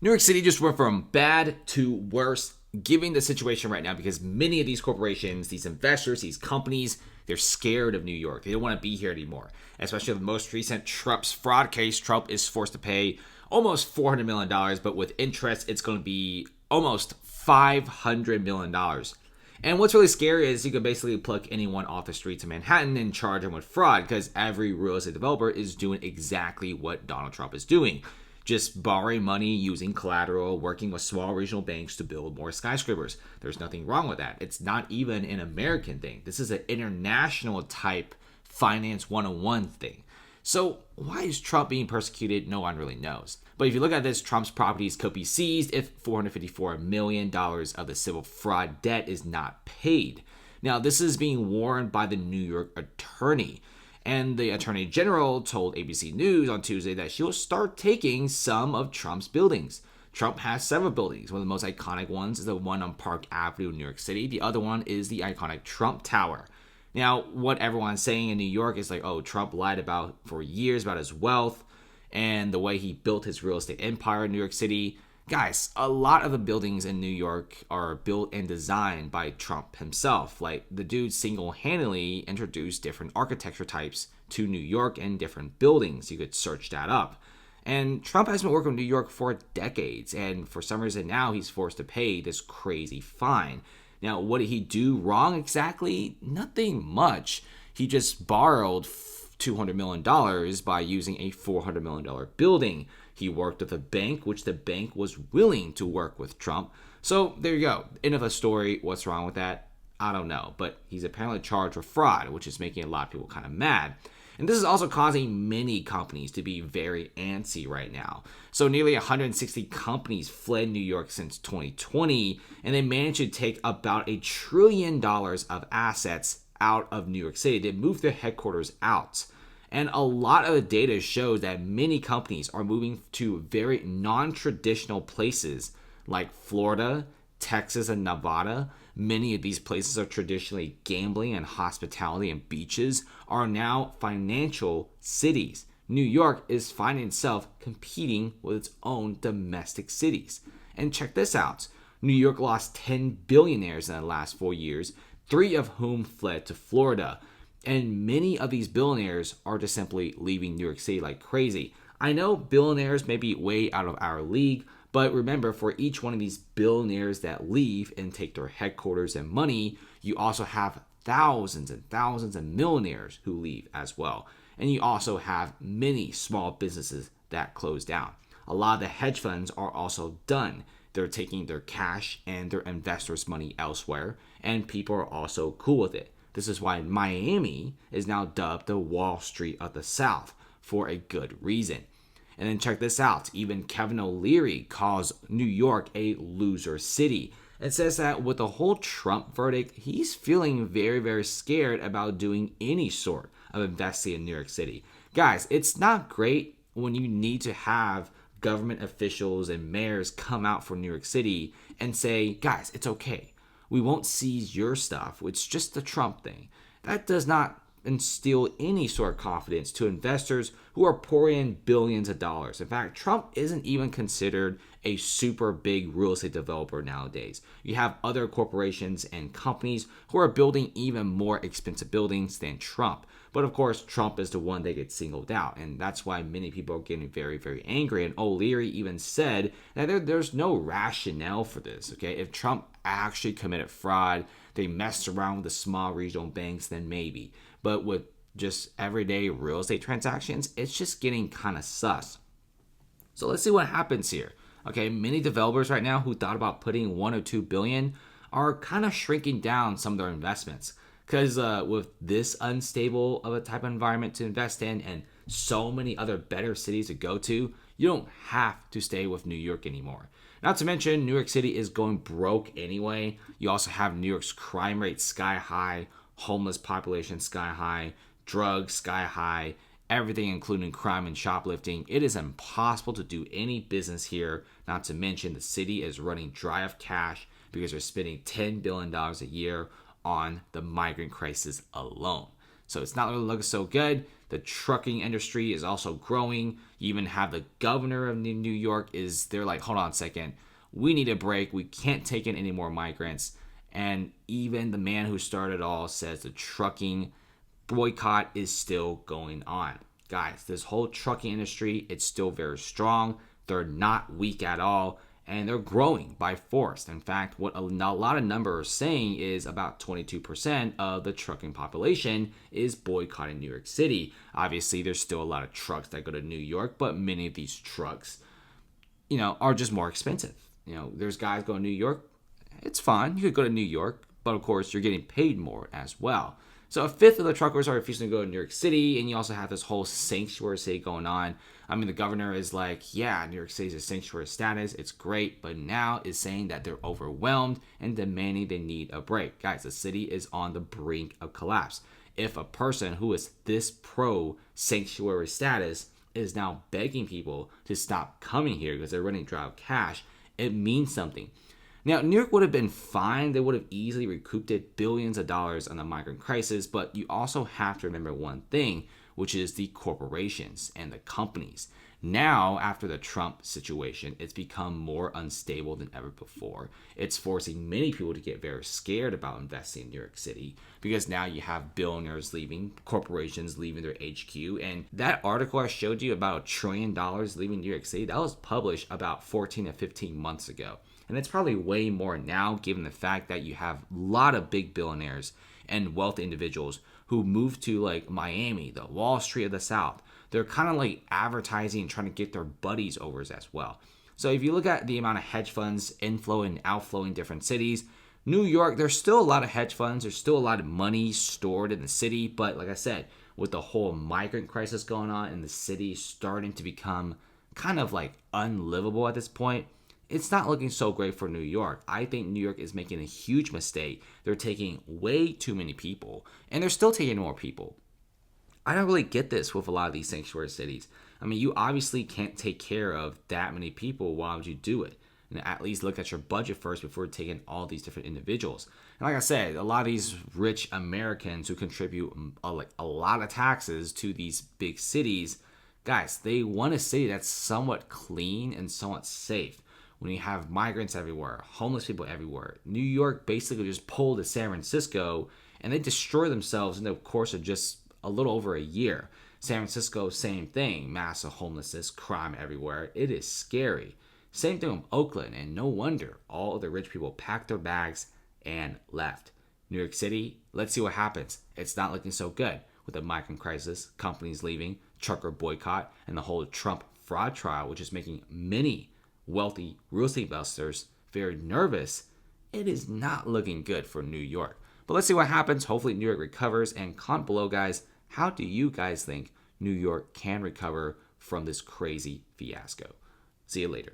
New York City just went from bad to worse, given the situation right now, because many of these corporations, these investors, these companies, they're scared of New York. They don't want to be here anymore. Especially the most recent Trump's fraud case. Trump is forced to pay almost $400 million, but with interest, it's going to be almost $500 million. And what's really scary is you can basically pluck anyone off the streets of Manhattan and charge them with fraud, because every real estate developer is doing exactly what Donald Trump is doing. Just borrowing money, using collateral, working with small regional banks to build more skyscrapers. There's nothing wrong with that. It's not even an American thing. This is an international type finance 101 thing. So why is Trump being persecuted? No one really knows. But if you look at this, Trump's properties could be seized if $454 million of the civil fraud debt is not paid. Now, this is being warned by the New York attorney. And the Attorney General told ABC News on Tuesday that she will start taking some of Trump's buildings. Trump has several buildings. One of the most iconic ones is the one on Park Avenue in New York City. The other one is the iconic Trump Tower. Now, what everyone's saying in New York is like, oh, Trump lied for years about his wealth and the way he built his real estate empire in New York City. Guys, a lot of the buildings in New York are built and designed by Trump himself. Like, the dude single-handedly introduced different architecture types to New York and different buildings. You could search that up. And Trump has been working with New York for decades, and for some reason now he's forced to pay this crazy fine. Now, what did he do wrong exactly? Nothing much. He just borrowed $200 million by using a $400 million building. He worked with a bank, which the bank was willing to work with Trump. So there you go. End of the story. What's wrong with that? I don't know. But he's apparently charged with fraud, which is making a lot of people kind of mad. And this is also causing many companies to be very antsy right now. So nearly 160 companies fled New York since 2020, and they managed to take about $1 trillion of assets out of New York City. They moved their headquarters out. And a lot of the data shows that many companies are moving to very non-traditional places like Florida, Texas, and Nevada. Many of these places are traditionally gambling and hospitality, and beaches are now financial cities. New York is finding itself competing with its own domestic cities. And check this out. New York lost 10 billionaires in the last 4 years, 3 of whom fled to Florida. And many of these billionaires are just simply leaving New York City like crazy. I know billionaires may be way out of our league, but remember, for each one of these billionaires that leave and take their headquarters and money, you also have thousands and thousands of millionaires who leave as well. And you also have many small businesses that close down. A lot of the hedge funds are also done. They're taking their cash and their investors' money elsewhere, and people are also cool with it. This is why Miami is now dubbed the Wall Street of the South, for a good reason. And then check this out. Even Kevin O'Leary calls New York a loser city. It says that with the whole Trump verdict, he's feeling very, very scared about doing any sort of investing in New York City. Guys, it's not great when you need to have government officials and mayors come out for New York City and say, guys, it's okay. We won't seize your stuff. It's just the Trump thing. That does not instill any sort of confidence to investors who are pouring in billions of dollars. In fact, Trump isn't even considered a super big real estate developer nowadays. You have other corporations and companies who are building even more expensive buildings than Trump. But of course, Trump is the one that gets singled out. And that's why many people are getting very, very angry. And O'Leary even said that there's no rationale for this. Okay, if Trump actually committed fraud, they messed around with the small regional banks, then maybe. But with just everyday real estate transactions, it's just getting kind of sus. So let's see what happens here. Okay, many developers right now who thought about putting $1 or $2 billion are kind of shrinking down some of their investments. Because with this unstable of a type of environment to invest in and so many other better cities to go to, you don't have to stay with New York anymore. Not to mention, New York City is going broke anyway. You also have New York's crime rate sky high, homeless population sky high, drugs sky high, everything including crime and shoplifting. It is impossible to do any business here. Not to mention, the city is running dry of cash because they're spending $10 billion a year on the migrant crisis alone. So it's not really looking so good. The trucking industry is also growing. You even have the governor of New York they're like, hold on a second. We need a break. We can't take in any more migrants. And even the man who started it all says the trucking boycott is still going on. Guys, this whole trucking industry, it's still very strong. They're not weak at all, and they're growing by force. In fact, what a lot of numbers are saying is about 22% of the trucking population is boycotting New York City. Obviously, there's still a lot of trucks that go to New York, but many of these trucks, are just more expensive. There's guys going to New York. It's fine. You could go to New York, but of course, you're getting paid more as well. So a fifth of the truckers are refusing to go to New York City, and you also have this whole sanctuary city going on. I mean, the governor is like, yeah, New York City is a sanctuary status. It's great, but now is saying that they're overwhelmed and demanding they need a break. Guys, the city is on the brink of collapse. If a person who is this pro sanctuary status is now begging people to stop coming here because they're running dry of cash, it means something. Now, New York would have been fine. They would have easily recouped billions of dollars on the migrant crisis, but you also have to remember one thing, which is the corporations and the companies. Now, after the Trump situation, it's become more unstable than ever before. It's forcing many people to get very scared about investing in New York City because now you have billionaires leaving, corporations leaving their HQ. And that article I showed you about $1 trillion leaving New York City, that was published about 14 to 15 months ago. And it's probably way more now, given the fact that you have a lot of big billionaires and wealthy individuals who move to like Miami, the Wall Street of the South. They're kind of like advertising and trying to get their buddies over as well. So if you look at the amount of hedge funds inflow and outflow in different cities, New York, there's still a lot of hedge funds. There's still a lot of money stored in the city. But like I said, with the whole migrant crisis going on and the city starting to become kind of like unlivable at this point, it's not looking so great for New York. I think New York is making a huge mistake. They're taking way too many people, and they're still taking more people. I don't really get this with a lot of these sanctuary cities. I mean, you obviously can't take care of that many people. Why would you do it? And at least look at your budget first before taking all these different individuals. And like I said, a lot of these rich Americans who contribute a lot of taxes to these big cities, guys, they want a city that's somewhat clean and somewhat safe. When you have migrants everywhere, homeless people everywhere, New York basically just pulled to San Francisco and they destroy themselves in the course of just a little over a year. San Francisco, same thing, massive homelessness, crime everywhere. It is scary. Same thing with Oakland, and no wonder all of the rich people packed their bags and left. New York City, let's see what happens. It's not looking so good with the migrant crisis, companies leaving, trucker boycott, and the whole Trump fraud trial, which is making many wealthy real estate investors very nervous. It is not looking good for New York. But let's see what happens. Hopefully New York recovers. And comment below, guys, how do you guys think New York can recover from this crazy fiasco? See you later.